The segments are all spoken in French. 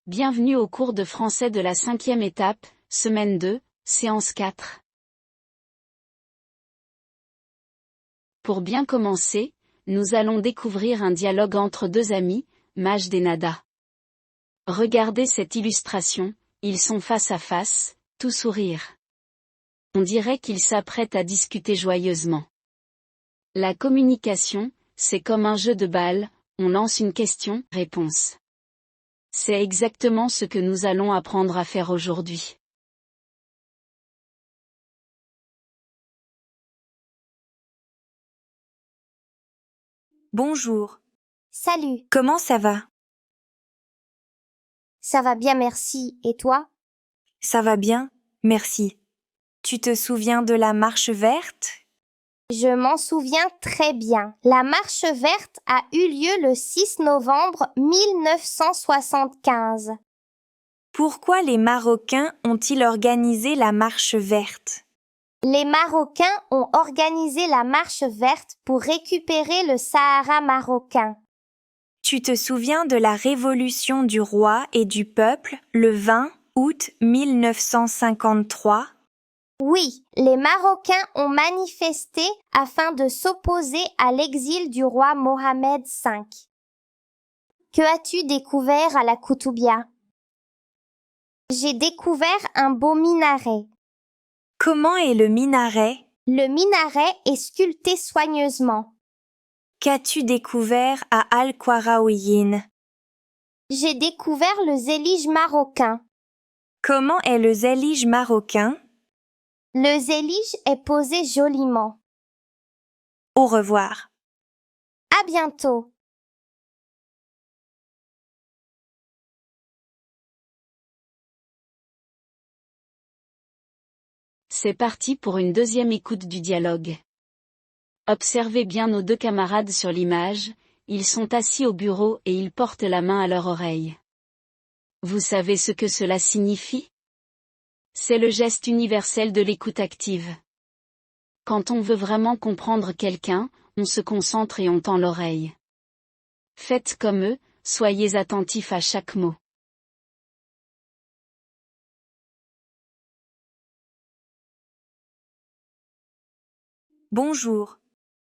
Bienvenue au cours de français de la 5e étape, semaine 2, séance 4. Pour bien commencer, nous allons découvrir un dialogue entre deux amis, Majd et Nada. Regardez cette illustration, ils sont face à face, tout sourire. On dirait qu'ils s'apprêtent à discuter joyeusement. La communication, c'est comme un jeu de balle, on lance une question, réponse. C'est exactement ce que nous allons apprendre à faire aujourd'hui. Bonjour. Salut, Comment ça va? ça va bien merci, et toi? Ça va bien, merci. Tu te souviens de la marche verte? Je m'en souviens très bien. La marche verte a eu lieu le 6 novembre 1975. Pourquoi les Marocains ont-ils organisé la marche verte? Les Marocains ont organisé la marche verte pour récupérer le Sahara marocain. Tu te souviens de la révolution du roi et du peuple le 20 août 1953? Oui, les Marocains ont manifesté afin de s'opposer à l'exil du roi Mohamed V. Que as-tu découvert à la Koutoubia? J'ai découvert un beau minaret. Comment est le minaret? Le minaret est sculpté soigneusement. Qu'as-tu découvert à Al-Qarawiyyin? J'ai découvert le zélige marocain. Comment est le zélige marocain? Le zélige est posé joliment. Au revoir. À bientôt. C'est parti pour une deuxième écoute du dialogue. Observez bien nos deux camarades sur l'image, ils sont assis au bureau et ils portent la main à leur oreille. Vous savez ce que cela signifie? C'est le geste universel de l'écoute active. Quand on veut vraiment comprendre quelqu'un, on se concentre et on tend l'oreille. Faites comme eux, soyez attentifs à chaque mot. Bonjour.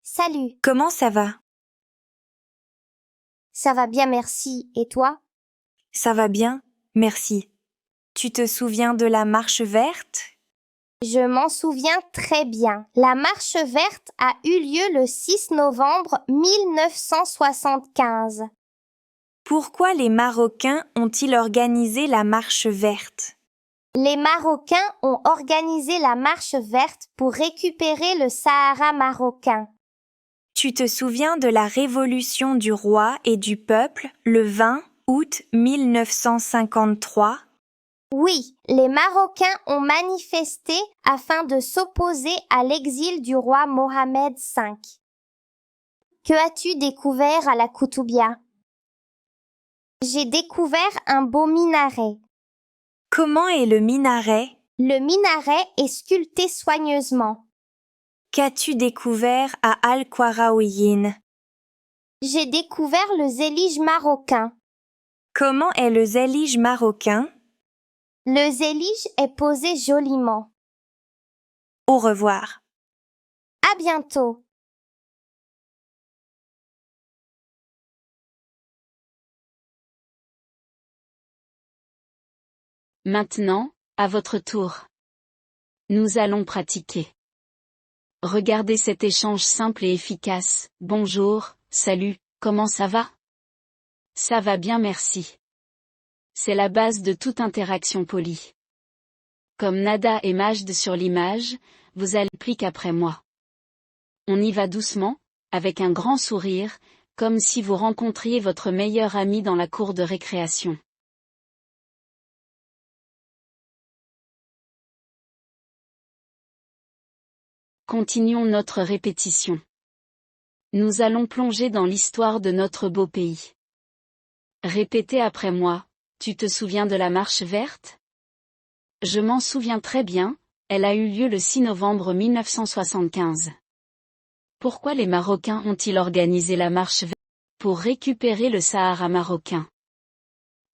Salut, Comment ça va? ça va bien merci, et toi? Ça va bien, merci. Tu te souviens de la marche verte? Je m'en souviens très bien. La marche verte a eu lieu le 6 novembre 1975. Pourquoi les Marocains ont-ils organisé la marche verte? Les Marocains ont organisé la marche verte pour récupérer le Sahara marocain. Tu te souviens de la révolution du roi et du peuple le 20 août 1953? Oui, les Marocains ont manifesté afin de s'opposer à l'exil du roi Mohamed V. Que as-tu découvert à la Koutoubia? J'ai découvert un beau minaret. Comment est le minaret? Le minaret est sculpté soigneusement. Qu'as-tu découvert à Al-Qarawiyyin? J'ai découvert le zélige marocain. Comment est le zélige marocain? Le zélige est posé joliment. Au revoir. À bientôt. Maintenant, à votre tour. Nous allons pratiquer. Regardez cet échange simple et efficace. Bonjour, salut, comment ça va? Ça va bien merci. C'est la base de toute interaction polie. Comme Nada et Majd sur l'image, vous allez appliquer après moi. On y va doucement, avec un grand sourire, comme si vous rencontriez votre meilleur ami dans la cour de récréation. Continuons notre répétition. Nous allons plonger dans l'histoire de notre beau pays. Répétez après moi, tu te souviens de la marche verte? Je m'en souviens très bien, elle a eu lieu le 6 novembre 1975. Pourquoi les Marocains ont-ils organisé la marche verte? Pour récupérer le Sahara marocain.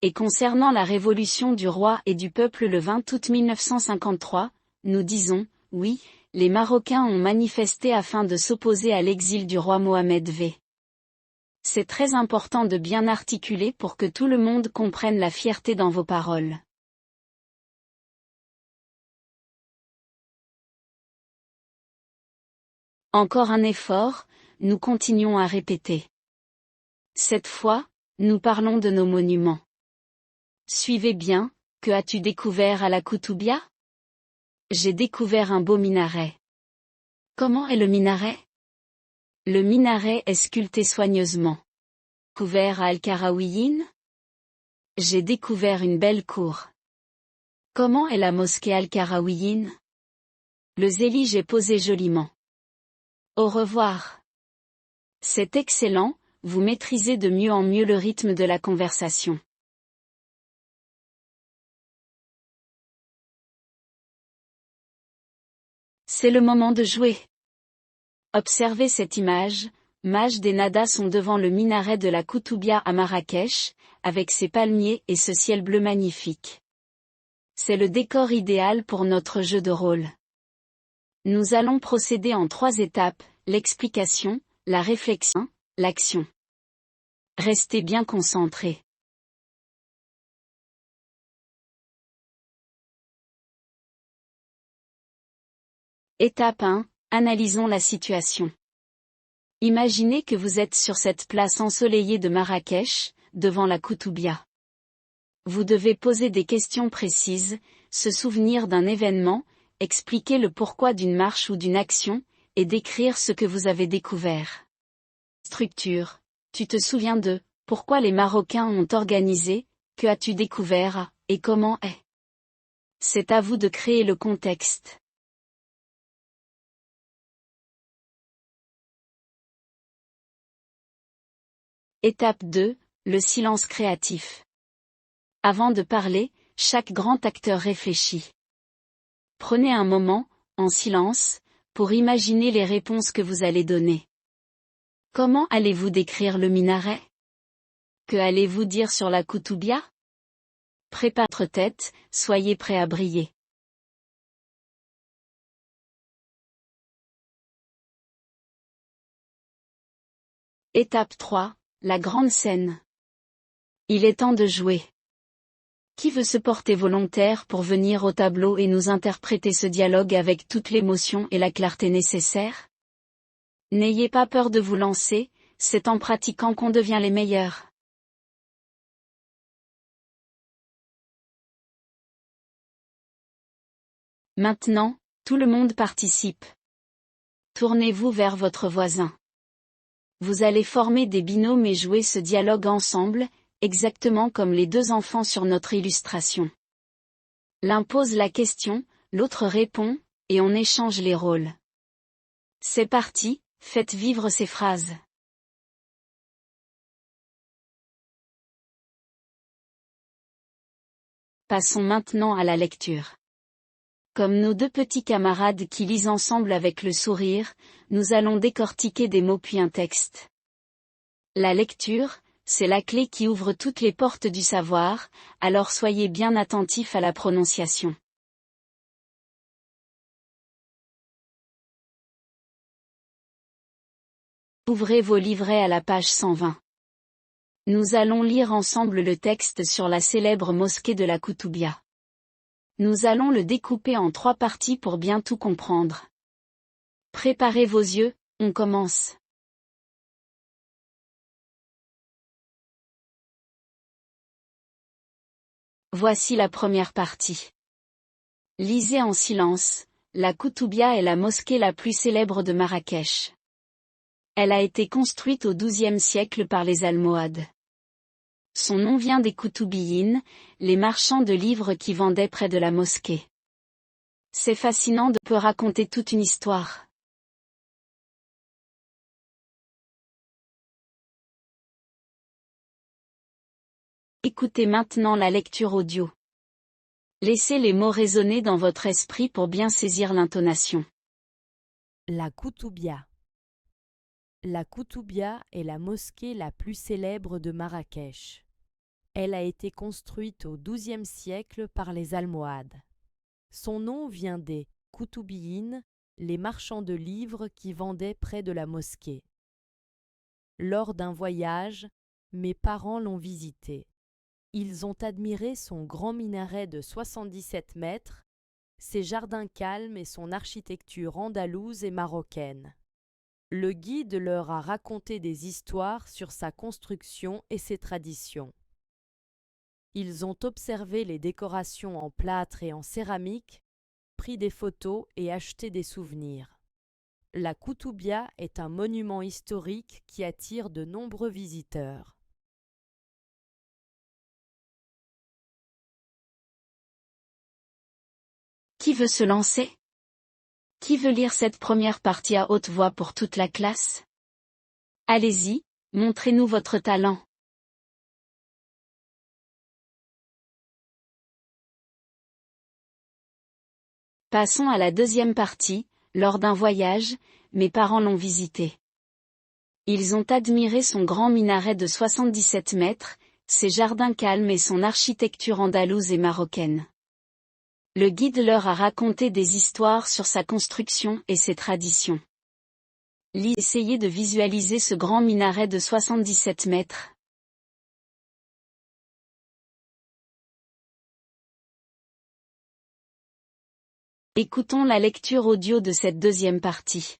Et concernant la révolution du roi et du peuple le 20 août 1953, nous disons, oui, les Marocains ont manifesté afin de s'opposer à l'exil du roi Mohamed V. C'est très important de bien articuler pour que tout le monde comprenne la fierté dans vos paroles. Encore un effort, nous continuons à répéter. Cette fois, nous parlons de nos monuments. Suivez bien, que as-tu découvert à la Koutoubia? J'ai découvert un beau minaret. Comment est le minaret? Le minaret est sculpté soigneusement. Couvert à Al-Karawiyin? J'ai découvert une belle cour. Comment est la mosquée Al-Karawiyin? Le zélige est posé joliment. Au revoir. C'est excellent, vous maîtrisez de mieux en mieux le rythme de la conversation. C'est le moment de jouer. Observez cette image, Majd et Nada sont devant le minaret de la Koutoubia à Marrakech, avec ses palmiers et ce ciel bleu magnifique. C'est le décor idéal pour notre jeu de rôle. Nous allons procéder en 3 étapes, l'explication, la réflexion, l'action. Restez bien concentrés. Étape 1, analysons la situation. Imaginez que vous êtes sur cette place ensoleillée de Marrakech, devant la Koutoubia. Vous devez poser des questions précises, se souvenir d'un événement, expliquer le pourquoi d'une marche ou d'une action, et décrire ce que vous avez découvert. Structure. Tu te souviens de, pourquoi les Marocains ont organisé, que as-tu découvert, et comment est. C'est à vous de créer le contexte. Étape 2, le silence créatif. Avant de parler, chaque grand acteur réfléchit. Prenez un moment, en silence, pour imaginer les réponses que vous allez donner. Comment allez-vous décrire le minaret? Que allez-vous dire sur la Koutoubia? Préparez votre tête, soyez prêts à briller. Étape 3, la grande scène. Il est temps de jouer. Qui veut se porter volontaire pour venir au tableau et nous interpréter ce dialogue avec toute l'émotion et la clarté nécessaires? N'ayez pas peur de vous lancer, c'est en pratiquant qu'on devient les meilleurs. Maintenant, tout le monde participe. Tournez-vous vers votre voisin. Vous allez former des binômes et jouer ce dialogue ensemble, exactement comme les 2 enfants sur notre illustration. L'un pose la question, l'autre répond, et on échange les rôles. C'est parti, faites vivre ces phrases. Passons maintenant à la lecture. Comme nos 2 petits camarades qui lisent ensemble avec le sourire, nous allons décortiquer des mots puis un texte. La lecture, c'est la clé qui ouvre toutes les portes du savoir, alors soyez bien attentifs à la prononciation. Ouvrez vos livrets à la page 120. Nous allons lire ensemble le texte sur la célèbre mosquée de la Koutoubia. Nous allons le découper en 3 parties pour bien tout comprendre. Préparez vos yeux, on commence. Voici la première partie. Lisez en silence, la Koutoubia est la mosquée la plus célèbre de Marrakech. Elle a été construite au XIIe siècle par les Almohades. Son nom vient des Koutoubiyines, les marchands de livres qui vendaient près de la mosquée. C'est fascinant de pouvoir raconter toute une histoire. Écoutez maintenant la lecture audio. Laissez les mots résonner dans votre esprit pour bien saisir l'intonation. La Koutoubia. La Koutoubia est la mosquée la plus célèbre de Marrakech. Elle a été construite au XIIe siècle par les Almohades. Son nom vient des Koutoubiyines, les marchands de livres qui vendaient près de la mosquée. Lors d'un voyage, mes parents l'ont visité. Ils ont admiré son grand minaret de 77 mètres, ses jardins calmes et son architecture andalouse et marocaine. Le guide leur a raconté des histoires sur sa construction et ses traditions. Ils ont observé les décorations en plâtre et en céramique, pris des photos et acheté des souvenirs. La Koutoubia est un monument historique qui attire de nombreux visiteurs. Qui veut se lancer? Qui veut lire cette première partie à haute voix pour toute la classe? Allez-y, montrez-nous votre talent. Passons à la deuxième partie. Lors d'un voyage, mes parents l'ont visité. Ils ont admiré son grand minaret de 77 mètres, ses jardins calmes et son architecture andalouse et marocaine. Le guide leur a raconté des histoires sur sa construction et ses traditions. Essayez de visualiser ce grand minaret de 77 mètres. Écoutons la lecture audio de cette deuxième partie.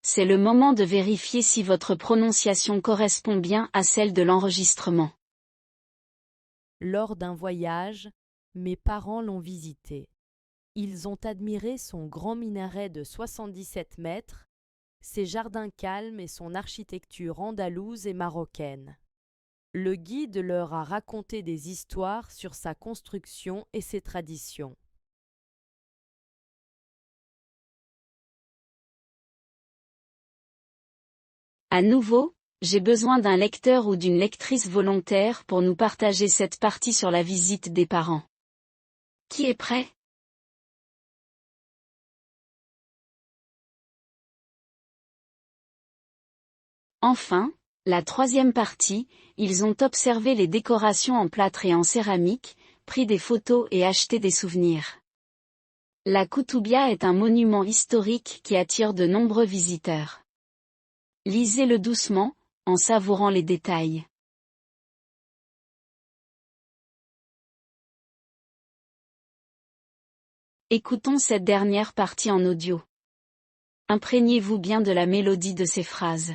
C'est le moment de vérifier si votre prononciation correspond bien à celle de l'enregistrement. Lors d'un voyage, mes parents l'ont visité. Ils ont admiré son grand minaret de 77 mètres, ses jardins calmes et son architecture andalouse et marocaine. Le guide leur a raconté des histoires sur sa construction et ses traditions. À nouveau, j'ai besoin d'un lecteur ou d'une lectrice volontaire pour nous partager cette partie sur la visite des parents. Qui est prêt? Enfin, la troisième partie, ils ont observé les décorations en plâtre et en céramique, pris des photos et acheté des souvenirs. La Koutoubia est un monument historique qui attire de nombreux visiteurs. Lisez-le doucement, en savourant les détails. Écoutons cette dernière partie en audio. Imprégnez-vous bien de la mélodie de ces phrases.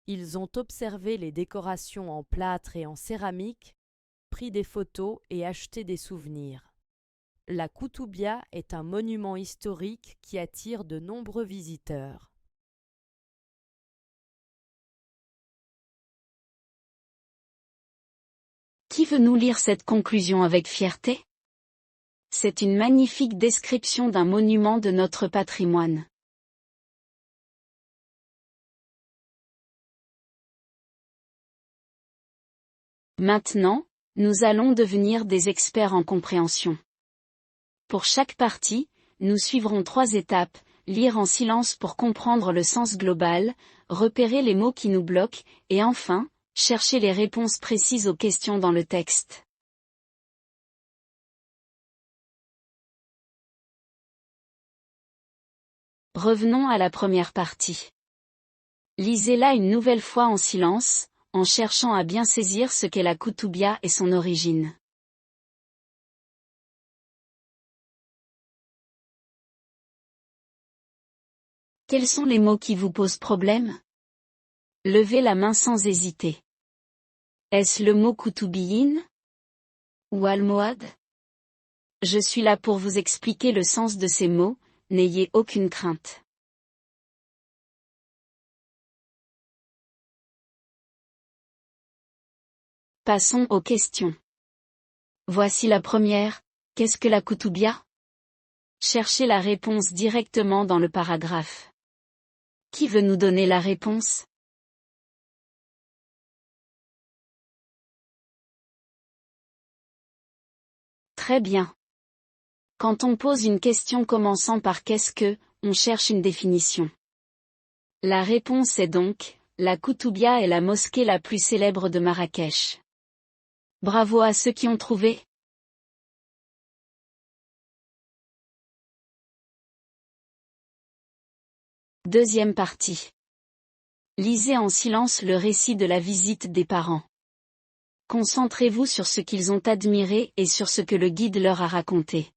Ils ont observé les décorations en plâtre et en céramique, pris des photos et acheté des souvenirs. La Koutoubia est un monument historique qui attire de nombreux visiteurs. Qui veut nous lire cette conclusion avec fierté? C'est une magnifique description d'un monument de notre patrimoine. Maintenant, nous allons devenir des experts en compréhension. Pour chaque partie, nous suivrons 3 étapes: lire en silence pour comprendre le sens global, repérer les mots qui nous bloquent, et enfin, chercher les réponses précises aux questions dans le texte. Revenons à la première partie. Lisez-la une nouvelle fois en silence, en cherchant à bien saisir ce qu'est la Koutoubia et son origine. Quels sont les mots qui vous posent problème? Levez la main sans hésiter. Est-ce le mot Koutoubiyine? Ou almohade? Je suis là pour vous expliquer le sens de ces mots, n'ayez aucune crainte. Passons aux questions. Voici la première, qu'est-ce que la Koutoubia? Cherchez la réponse directement dans le paragraphe. Qui veut nous donner la réponse? Très bien. Quand on pose une question commençant par qu'est-ce que, on cherche une définition. La réponse est donc, la Koutoubia est la mosquée la plus célèbre de Marrakech. Bravo à ceux qui ont trouvé. Deuxième partie. Lisez en silence le récit de la visite des parents. Concentrez-vous sur ce qu'ils ont admiré et sur ce que le guide leur a raconté.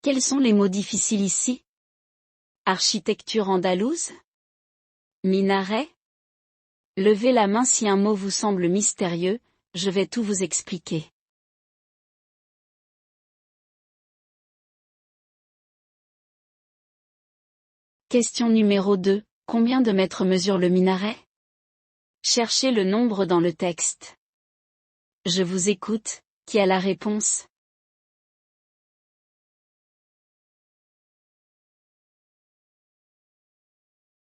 Quels sont les mots difficiles ici? Architecture andalouse? Minaret? Levez la main si un mot vous semble mystérieux, je vais tout vous expliquer. Question numéro 2. Combien de mètres mesure le minaret? Cherchez le nombre dans le texte. Je vous écoute, qui a la réponse?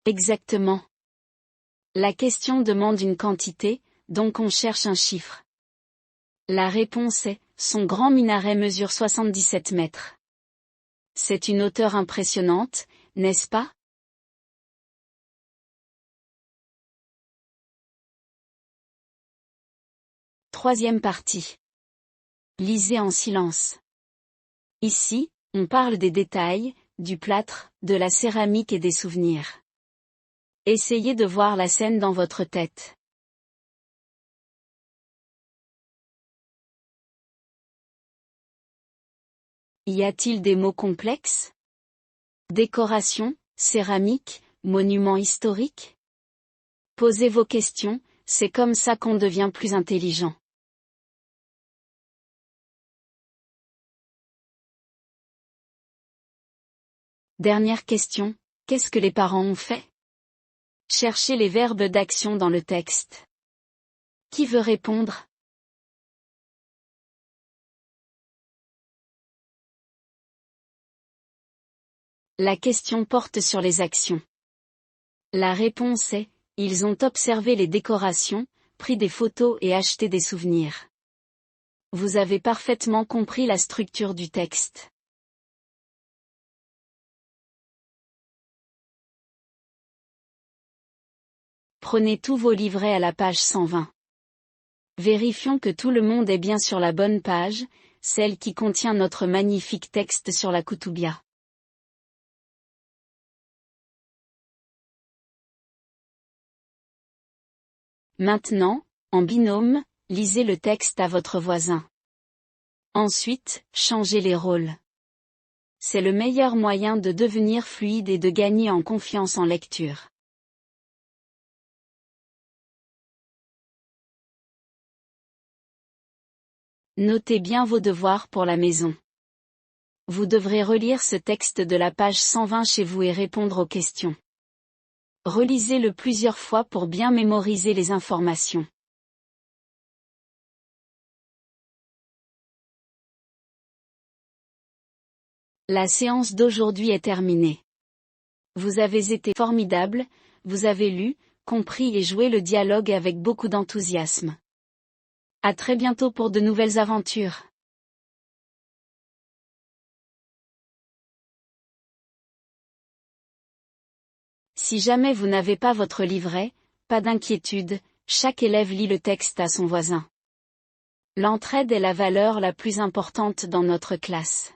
Exactement. La question demande une quantité, donc on cherche un chiffre. La réponse est, son grand minaret mesure 77 mètres. C'est une hauteur impressionnante, n'est-ce pas? Troisième partie. Lisez en silence. Ici, on parle des détails, du plâtre, de la céramique et des souvenirs. Essayez de voir la scène dans votre tête. Y a-t-il des mots complexes? Décoration, céramique, monument historique? Posez vos questions, c'est comme ça qu'on devient plus intelligent. Dernière question, qu'est-ce que les parents ont fait? Cherchez les verbes d'action dans le texte. Qui veut répondre? La question porte sur les actions. La réponse est, ils ont observé les décorations, pris des photos et acheté des souvenirs. Vous avez parfaitement compris la structure du texte. Prenez tous vos livrets à la page 120. Vérifions que tout le monde est bien sur la bonne page, celle qui contient notre magnifique texte sur la Koutoubia. Maintenant, en binôme, lisez le texte à votre voisin. Ensuite, changez les rôles. C'est le meilleur moyen de devenir fluide et de gagner en confiance en lecture. Notez bien vos devoirs pour la maison. Vous devrez relire ce texte de la page 120 chez vous et répondre aux questions. Relisez-le plusieurs fois pour bien mémoriser les informations. La séance d'aujourd'hui est terminée. Vous avez été formidable, vous avez lu, compris et joué le dialogue avec beaucoup d'enthousiasme. À très bientôt pour de nouvelles aventures. Si jamais vous n'avez pas votre livret, pas d'inquiétude, chaque élève lit le texte à son voisin. L'entraide est la valeur la plus importante dans notre classe.